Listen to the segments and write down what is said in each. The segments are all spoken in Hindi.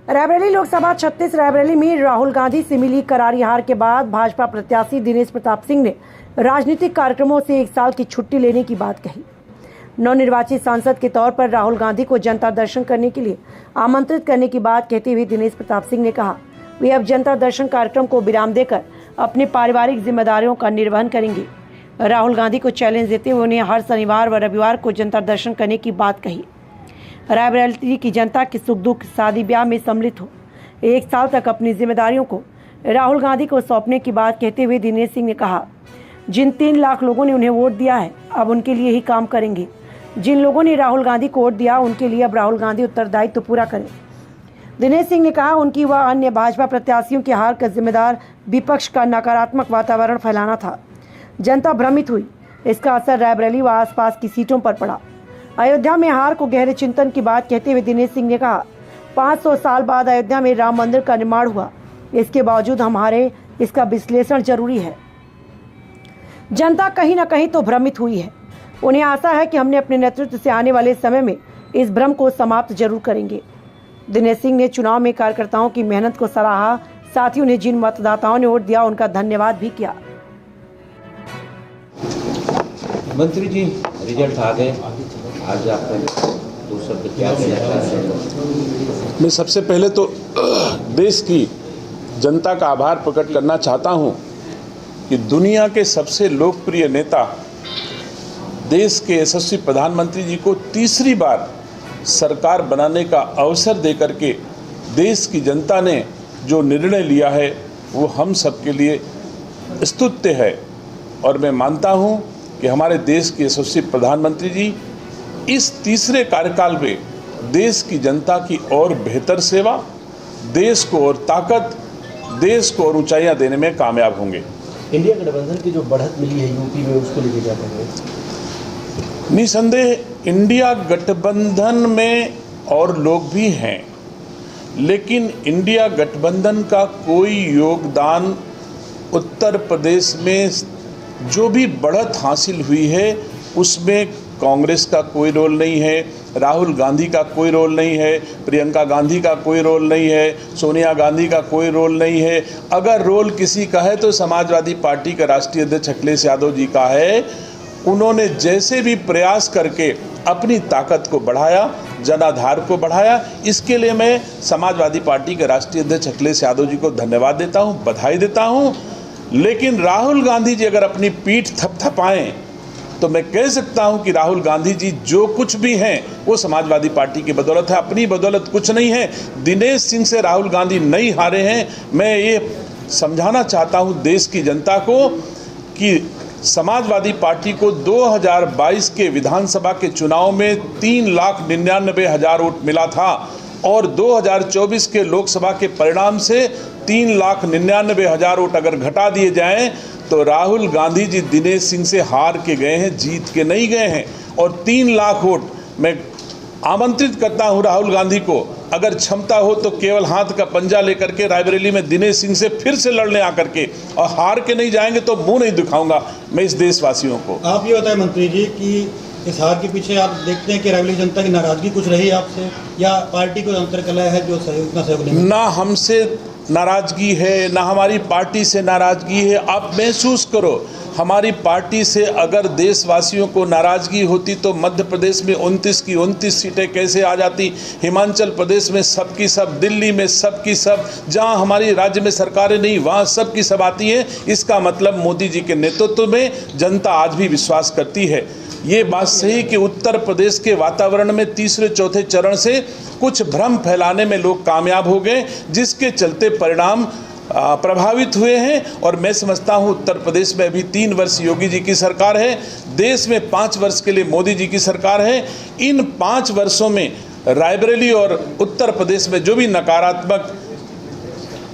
रायबरेली लोकसभा 36 रायबरेली में राहुल गांधी से मिली करारी हार के बाद भाजपा प्रत्याशी दिनेश प्रताप सिंह ने राजनीतिक कार्यक्रमों से 1 साल की छुट्टी लेने की बात कही। नवनिर्वाचित सांसद के तौर पर राहुल गांधी को जनता दर्शन करने के लिए आमंत्रित करने की बात कहते हुए दिनेश प्रताप सिंह ने कहा, वे अब जनता दर्शन कार्यक्रम को विराम देकर अपने पारिवारिक जिम्मेदारियों का निर्वहन करेंगे। राहुल गांधी को चैलेंज देते हुए उन्हें हर शनिवार व रविवार को जनता दर्शन करने की बात कही। रायबरेली की जनता के सुख दुख शादी ब्याह में सम्मिलित हो 1 साल तक अपनी जिम्मेदारियों को राहुल गांधी को सौंपने की बात कहते हुए दिनेश सिंह ने कहा, जिन 3 लाख लोगों ने उन्हें वोट दिया है अब उनके लिए ही काम करेंगे। जिन लोगों ने राहुल गांधी को वोट दिया उनके लिए अब राहुल गांधी उत्तरदायित्व पूरा करें। दिनेश सिंह ने कहा, उनकी व अन्य भाजपा प्रत्याशियों की हार का जिम्मेदार विपक्ष का नकारात्मक वातावरण फैलाना था। जनता भ्रमित हुई, इसका असर रायबरेली व आसपास की सीटों पर पड़ा। अयोध्या में हार को गहरे चिंतन की बात कहते हुए दिनेश सिंह ने कहा, 500 साल बाद अयोध्या में राम मंदिर का निर्माण हुआ, इसके बावजूद हम हारे, इसका विश्लेषण जरूरी है। जनता कहीं न कहीं तो भ्रमित हुई है। उन्हें आशा है कि हमने अपने नेतृत्व से आने वाले समय में इस भ्रम को समाप्त जरूर करेंगे। दिनेश सिंह ने चुनाव में कार्यकर्ताओं की मेहनत को सराहा, साथ ही उन्हें जिन मतदाताओं ने वोट दिया उनका धन्यवाद भी किया। मंत्री जी, रिजल्ट आ गए, आज आपने 2 शब्द क्या कहना चाहते हैं? मैं सबसे पहले तो देश की जनता का आभार प्रकट करना चाहता हूं कि दुनिया के सबसे लोकप्रिय नेता, देश के यशस्वी प्रधानमंत्री जी को तीसरी बार सरकार बनाने का अवसर देकर के देश की जनता ने जो निर्णय लिया है वो हम सबके लिए स्तुत्य है। और मैं मानता हूं कि हमारे देश के यशस्वी प्रधानमंत्री जी इस तीसरे कार्यकाल में देश की जनता की और बेहतर सेवा, देश को और ताकत, देश को और ऊंचाइयां देने में कामयाब होंगे। इंडिया गठबंधन की जो बढ़त मिली है यूपी में, उसको लेके क्या कहेंगे? निसंदेह इंडिया गठबंधन में और लोग भी हैं, लेकिन इंडिया गठबंधन का कोई योगदान उत्तर प्रदेश में जो भी बढ़त हासिल हुई है उसमें कांग्रेस का कोई रोल नहीं है, राहुल गांधी का कोई रोल नहीं है, प्रियंका गांधी का कोई रोल नहीं है, सोनिया गांधी का कोई रोल नहीं है। अगर रोल किसी का है तो समाजवादी पार्टी का राष्ट्रीय अध्यक्ष अखिलेश यादव जी का है। उन्होंने जैसे भी प्रयास करके अपनी ताकत को बढ़ाया, जनाधार को बढ़ाया, इसके लिए मैं समाजवादी पार्टी के राष्ट्रीय अध्यक्ष अखिलेश यादव जी को धन्यवाद देता हूँ, बधाई देता हूँ। लेकिन राहुल गांधी जी अगर अपनी पीठ थपथपाएं तो मैं कह सकता हूं कि राहुल गांधी जी जो कुछ भी हैं वो समाजवादी पार्टी की बदौलत है, अपनी बदौलत कुछ नहीं है। दिनेश सिंह से राहुल गांधी नहीं हारे हैं। मैं ये समझाना चाहता हूं देश की जनता को कि समाजवादी पार्टी को 2022 के विधानसभा के चुनाव में 3,99,000 वोट मिला था और 2024 के लोकसभा के परिणाम से 3,99,000 वोट अगर घटा दिए जाएं तो राहुल गांधी जी दिनेश सिंह से हार के गए हैं, जीत के नहीं गए हैं। और 3 लाख वोट मैं आमंत्रित करता हूं राहुल गांधी को, अगर क्षमता हो तो केवल हाथ का पंजा लेकर के रायबरेली में दिनेश सिंह से फिर से लड़ने आकर के, और हार के नहीं जाएंगे तो मुंह नहीं दिखाऊंगा मैं इस देशवासियों को। आप ये बताएं मंत्री जी कि इस हार के पीछे आप देखते हैं कि रायबरेली जनता की नाराजगी कुछ रही आपसे, या पार्टी को अंतरकलह है जो इतना सहयोग नहीं? ना हमसे नाराजगी है, ना हमारी पार्टी से नाराजगी है। आप महसूस करो, हमारी पार्टी से अगर देशवासियों को नाराजगी होती तो मध्य प्रदेश में 29 की 29 सीटें कैसे आ जाती, हिमाचल प्रदेश में सब की सब, दिल्ली में सब की सब, जहां हमारी राज्य में सरकारें नहीं वहां सब की सब आती है। इसका मतलब मोदी जी के नेतृत्व में जनता आज भी विश्वास करती है। ये बात सही कि उत्तर प्रदेश के वातावरण में तीसरे चौथे चरण से कुछ भ्रम फैलाने में लोग कामयाब हो गए, जिसके चलते परिणाम प्रभावित हुए हैं। और मैं समझता हूं उत्तर प्रदेश में अभी 3 वर्ष योगी जी की सरकार है, देश में 5 वर्ष के लिए मोदी जी की सरकार है। इन 5 वर्षों में रायबरेली और उत्तर प्रदेश में जो भी नकारात्मक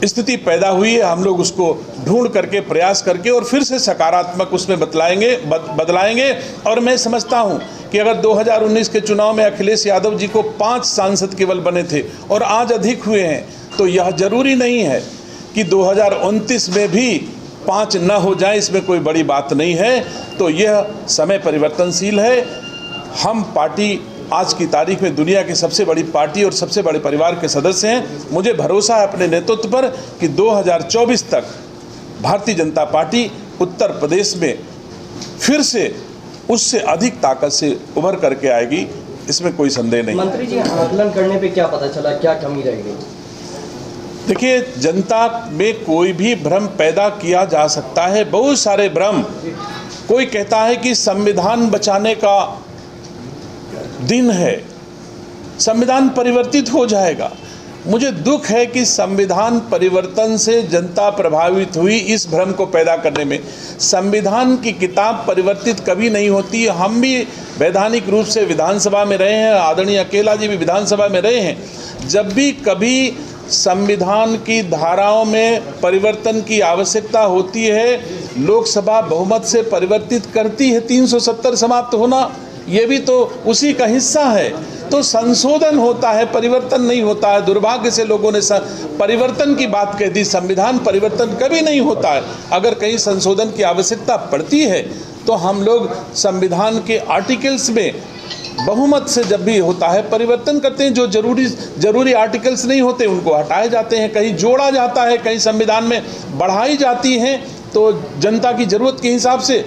स्थिति पैदा हुई है, हम लोग उसको ढूंढ करके, प्रयास करके और फिर से सकारात्मक उसमें बदलाएंगे। और मैं समझता हूं कि अगर 2019 के चुनाव में अखिलेश यादव जी को 5 सांसद केवल बने थे और आज अधिक हुए हैं, तो यह जरूरी नहीं है कि 2029 में भी 5 न हो जाए, इसमें कोई बड़ी बात नहीं है। तो यह समय परिवर्तनशील है। हम पार्टी आज की तारीख में दुनिया की सबसे बड़ी पार्टी और सबसे बड़े परिवार के सदस्य हैं। मुझे भरोसा है अपने नेतृत्व पर कि 2024 तक भारतीय जनता पार्टी उत्तर प्रदेश में फिर से उससे अधिक ताकत से उभर करके आएगी, इसमें कोई संदेह नहीं। मंत्री जी, आकलन करने पे क्या पता चला, क्या कमी रह गई? देखिए, जनता में कोई भी भ्रम पैदा किया जा सकता है, बहुत सारे भ्रम। कोई कहता है कि संविधान बचाने का दिन है, संविधान परिवर्तित हो जाएगा। मुझे दुख है कि संविधान परिवर्तन से जनता प्रभावित हुई, इस भ्रम को पैदा करने में। संविधान की किताब परिवर्तित कभी नहीं होती। हम भी वैधानिक रूप से विधानसभा में रहे हैं, आदरणीय अकेला जी भी विधानसभा में रहे हैं। जब भी कभी संविधान की धाराओं में परिवर्तन की आवश्यकता होती है, लोकसभा बहुमत से परिवर्तित करती है। 370 समाप्त होना ये भी तो उसी का हिस्सा है। तो संशोधन होता है, परिवर्तन नहीं होता है। दुर्भाग्य से लोगों ने परिवर्तन की बात कह दी, संविधान परिवर्तन कभी नहीं होता है। अगर कहीं संशोधन की आवश्यकता पड़ती है तो हम लोग संविधान के आर्टिकल्स में बहुमत से जब भी होता है परिवर्तन करते हैं। जो जरूरी आर्टिकल्स नहीं होते उनको हटाए जाते हैं, कहीं जोड़ा जाता है, कहीं संविधान में बढ़ाई जाती हैं, तो जनता की जरूरत के हिसाब से